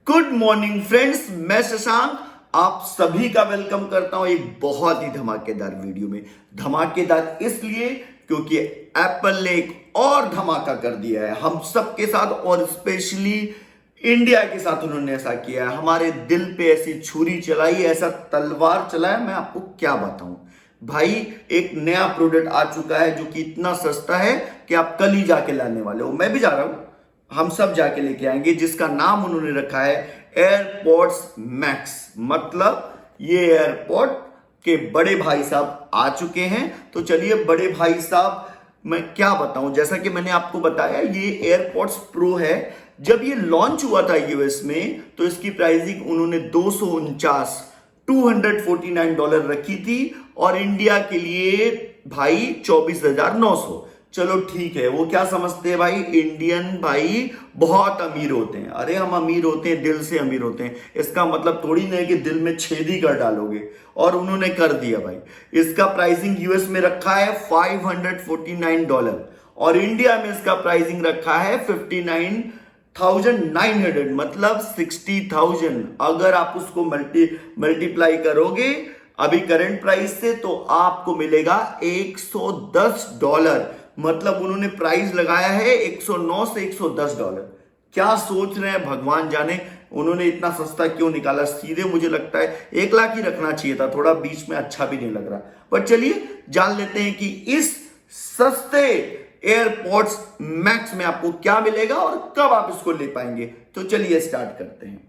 Good morning friends, मैं शशांक आप सभी का वेलकम करता हूं एक बहुत ही धमाकेदार वीडियो में। धमाकेदार इसलिए क्योंकि एप्पल ने एक और धमाका कर दिया है हम सबके साथ, और स्पेशली इंडिया के साथ उन्होंने ऐसा किया है। हमारे दिल पे ऐसी छुरी चलाई, ऐसा तलवार चलाया, मैं आपको क्या बताऊं भाई। एक नया प्रोडक्ट आ चुका है जो कि इतना सस्ता है कि आप कल ही जाके लाने वाले हो। मैं भी जा रहा हूं, हम सब जाके लेके आएंगे, जिसका नाम उन्होंने रखा है एयरपॉड्स मैक्स। मतलब ये एयरपॉड के बड़े भाई साहब आ चुके हैं। तो चलिए बड़े भाई साहब मैं क्या बताऊं, जैसा कि मैंने आपको बताया ये एयरपॉड्स प्रो है। जब ये लॉन्च हुआ था यूएस में तो इसकी प्राइसिंग उन्होंने $249 रखी थी, और इंडिया के लिए भाई 24,900। चलो ठीक है, वो क्या समझते हैं भाई, इंडियन भाई बहुत अमीर होते हैं। अरे हम अमीर होते हैं, दिल से अमीर होते हैं। इसका मतलब थोड़ी नहीं कि दिल में छेद ही कर डालोगे, और उन्होंने कर दिया भाई। इसका प्राइसिंग यूएस में रखा है $549, और इंडिया में इसका प्राइसिंग रखा है 59,900, मतलब 60,000। अगर आप उसको मल्टीप्लाई करोगे अभी करंट प्राइस से तो आपको मिलेगा $110। मतलब उन्होंने प्राइस लगाया है 109 से $110। क्या सोच रहे हैं भगवान जाने, उन्होंने इतना सस्ता क्यों निकाला। सीधे मुझे लगता है 1 लाख ही रखना चाहिए था, थोड़ा बीच में अच्छा भी नहीं लग रहा। पर चलिए जान लेते हैं कि इस सस्ते एयरपॉड्स मैक्स में आपको क्या मिलेगा और कब आप इसको ले पाएंगे। तो चलिए स्टार्ट करते हैं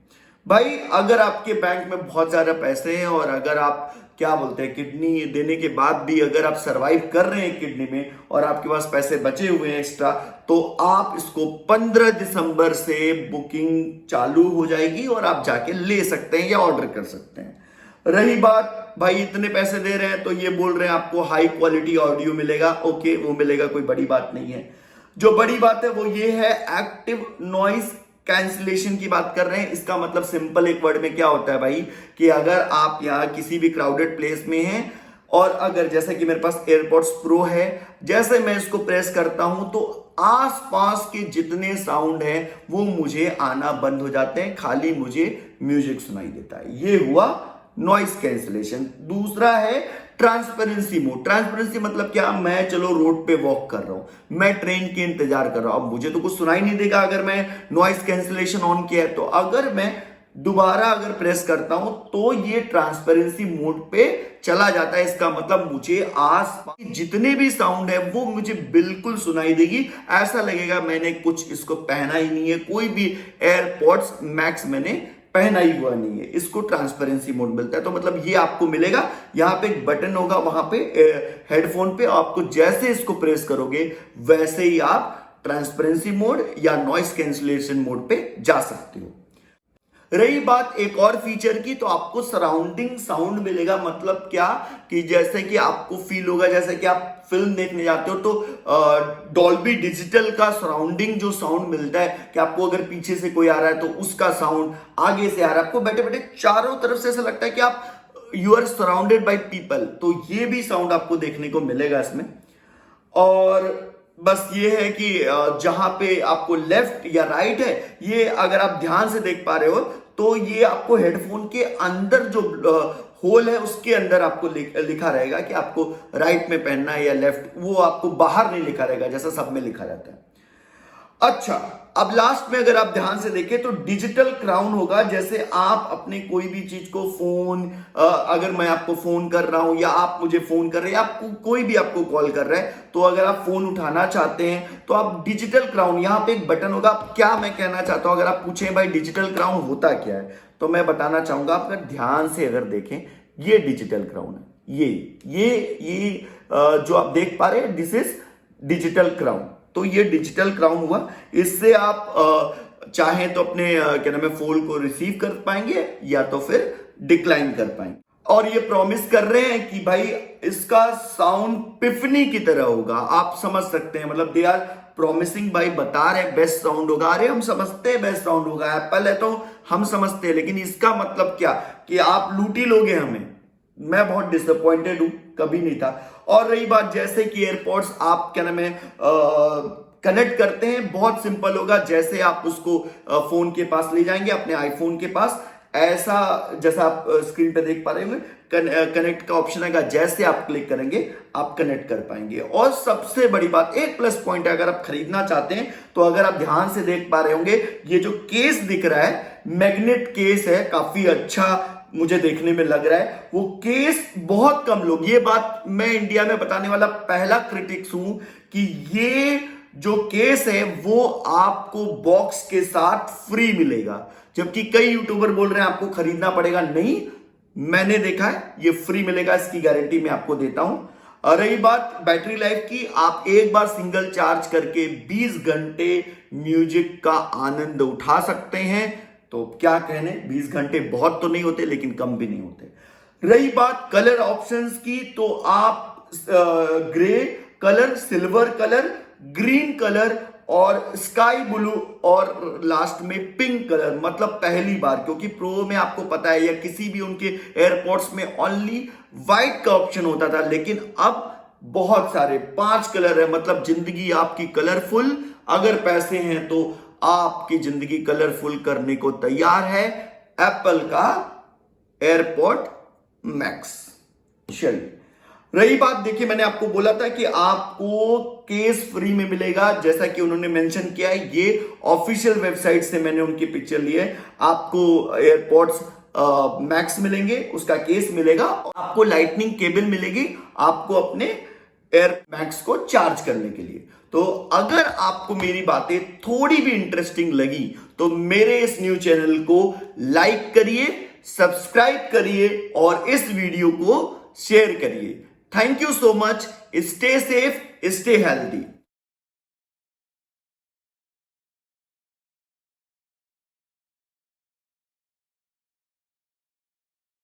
भाई। अगर आपके बैंक में बहुत ज्यादा पैसे हैं, और अगर आप क्या बोलते हैं किडनी देने के बाद भी अगर आप सरवाइव कर रहे हैं किडनी में, और आपके पास पैसे बचे हुए हैं एक्स्ट्रा, तो आप इसको 15 दिसंबर से बुकिंग चालू हो जाएगी और आप जाके ले सकते हैं या ऑर्डर कर सकते हैं। रही बात भाई इतने पैसे दे रहे हैं तो ये बोल रहे हैं आपको हाई क्वालिटी ऑडियो मिलेगा। ओके, वो मिलेगा, कोई बड़ी बात नहीं है। जो बड़ी बात है वो ये है एक्टिव नॉइस कैंसिलेशन की बात कर रहे हैं। इसका मतलब सिंपल एक वर्ड में क्या होता है भाई, कि अगर आप यहाँ किसी भी क्राउडेड प्लेस में हैं, और अगर जैसे कि मेरे पास एयरपॉड्स प्रो है, जैसे मैं इसको प्रेस करता हूं तो आसपास के जितने साउंड हैं वो मुझे आना बंद हो जाते हैं, खाली मुझे म्यूजिक सुनाई देता है। ये हुआ नॉइस कैंसिलेशन। दूसरा है ट्रांसपेरेंसी मोड। ट्रांसपेरेंसी मतलब क्या, मैं चलो रोड पे वॉक कर रहा हूं, मैं ट्रेन के इंतजार कर रहा हूं, अब मुझे तो कुछ सुनाई नहीं देगा अगर मैं नॉइस कैंसिलेशन ऑन किया है। तो अगर मैं दोबारा अगर प्रेस करता हूं तो ये ट्रांसपेरेंसी मोड पे चला जाता है। इसका मतलब मुझे आसपास जितने भी साउंड है वो मुझे बिल्कुल सुनाई देगी। ऐसा लगेगा मैंने कुछ इसको पहना ही नहीं है, कोई भी एयरपॉड्स मैक्स मैंने पहना ही हुआ नहीं है। इसको ट्रांसपेरेंसी मोड मिलता है। तो मतलब ये आपको मिलेगा, यहां पे एक बटन होगा वहां पे हेडफोन पे, आपको जैसे इसको प्रेस करोगे वैसे ही आप ट्रांसपेरेंसी मोड या नॉइस कैंसिलेशन मोड पे जा सकते हो। रही बात एक और फीचर की, तो आपको सराउंडिंग साउंड मिलेगा। मतलब क्या, कि जैसे कि आपको फील होगा जैसे कि आप फिल्म देखने जाते हो तो डॉल्बी डिजिटल का सराउंडिंग जो साउंड मिलता है, कि आपको अगर पीछे से कोई आ रहा है तो उसका साउंड, आगे से आ रहा है, आपको बैठे बैठे चारों तरफ से ऐसा लगता है कि आप you are surrounded by people. तो ये भी साउंड आपको देखने को मिलेगा इसमें। और बस ये है कि जहां पे आपको लेफ्ट या राइट है, ये अगर आप ध्यान से देख पा रहे हो तो ये आपको हेडफोन के अंदर जो होल है उसके अंदर आपको लिखा रहेगा कि आपको राइट में पहनना है या लेफ्ट। वो आपको बाहर नहीं लिखा रहेगा जैसा सब में लिखा रहता है। अच्छा, अब लास्ट में अगर आप ध्यान से देखें तो डिजिटल क्राउन होगा। जैसे आप अपने कोई भी चीज को फोन, अगर मैं आपको फोन कर रहा हूं या आप मुझे फोन कर रहे हैं, आपको कोई भी आपको कॉल कर रहा है, तो अगर आप फोन उठाना चाहते हैं तो आप डिजिटल क्राउन, यहां पे एक बटन होगा। क्या मैं कहना चाहता हूं, अगर आप पूछें भाई डिजिटल क्राउन होता क्या है, तो मैं बताना चाहूंगा। आप अगर ध्यान से अगर देखें, ये डिजिटल क्राउन है। ये जो आप देख पा रहे हैं, दिस इज डिजिटल क्राउन। तो ये डिजिटल क्राउन हुआ। इससे आप चाहें तो अपने क्या नाम है फोन को रिसीव कर पाएंगे या तो फिर डिक्लाइन कर पाएंगे। और ये प्रॉमिस कर रहे हैं कि भाई इसका साउंड पिफनी की तरह होगा। आप समझ सकते हैं, मतलब दे आर प्रॉमिसिंग भाई, बता रहे बेस्ट साउंड होगा। अरे हम समझते हैं बेस्ट साउंड होगा, एप्पल है तो हम समझते हैं, लेकिन इसका मतलब क्या कि आप लूट ही लोगे हमें। मैं बहुत डिसअपॉइंटेड हूं, कभी नहीं था। और रही बात जैसे कि एयरपॉड्स आप क्या नाम है कनेक्ट करते हैं, बहुत सिंपल होगा। जैसे आप उसको फोन के पास ले जाएंगे, अपने आईफोन के पास, ऐसा जैसा आप स्क्रीन पे देख पा रहे होंगे, कनेक्ट का ऑप्शन आएगा, जैसे आप क्लिक करेंगे आप कनेक्ट कर पाएंगे। और सबसे बड़ी बात, एक प्लस पॉइंट है, अगर आप खरीदना चाहते हैं तो अगर आप ध्यान से देख पा रहे होंगे, ये जो केस दिख रहा है मैग्नेट केस है, काफी अच्छा मुझे देखने में लग रहा है। वो केस बहुत कम लोग, ये बात मैं इंडिया में बताने वाला पहला क्रिटिक्स हूं कि ये जो केस है वो आपको बॉक्स के साथ फ्री मिलेगा, जबकि कई यूट्यूबर बोल रहे हैं आपको खरीदना पड़ेगा। नहीं, मैंने देखा है ये फ्री मिलेगा, इसकी गारंटी मैं आपको देता हूं। और रही बात बैटरी लाइफ की, आप एक बार सिंगल चार्ज करके 20 घंटे म्यूजिक का आनंद उठा सकते हैं। तो क्या कहने, 20 घंटे बहुत तो नहीं होते लेकिन कम भी नहीं होते। रही बात कलर ऑप्शंस की, तो आप grey colour, silver colour, green colour और स्काई ब्लू और लास्ट में पिंक कलर, मतलब पहली बार, क्योंकि प्रो में आपको पता है या किसी भी उनके एयरपोर्ट्स में ओनली व्हाइट का ऑप्शन होता था, लेकिन अब बहुत सारे 5 कलर है। मतलब जिंदगी आपकी कलरफुल, अगर पैसे हैं तो आपकी जिंदगी कलरफुल करने को तैयार है एप्पल का एयरपॉड मैक्स। चलिए, रही बात, देखिए मैंने आपको बोला था कि आपको केस फ्री में मिलेगा, जैसा कि उन्होंने मेंशन किया है, ये ऑफिशियल वेबसाइट से मैंने उनकी पिक्चर ली है। आपको एयरपॉड्स मैक्स मिलेंगे, उसका केस मिलेगा, आपको लाइटनिंग केबल मिलेगी आपको अपने एयर मैक्स को चार्ज करने के लिए। तो अगर आपको मेरी बातें थोड़ी भी इंटरेस्टिंग लगी तो मेरे इस न्यू चैनल को लाइक करिए, सब्सक्राइब करिए और इस वीडियो को शेयर करिए। Thank you so much. Stay safe, stay healthy.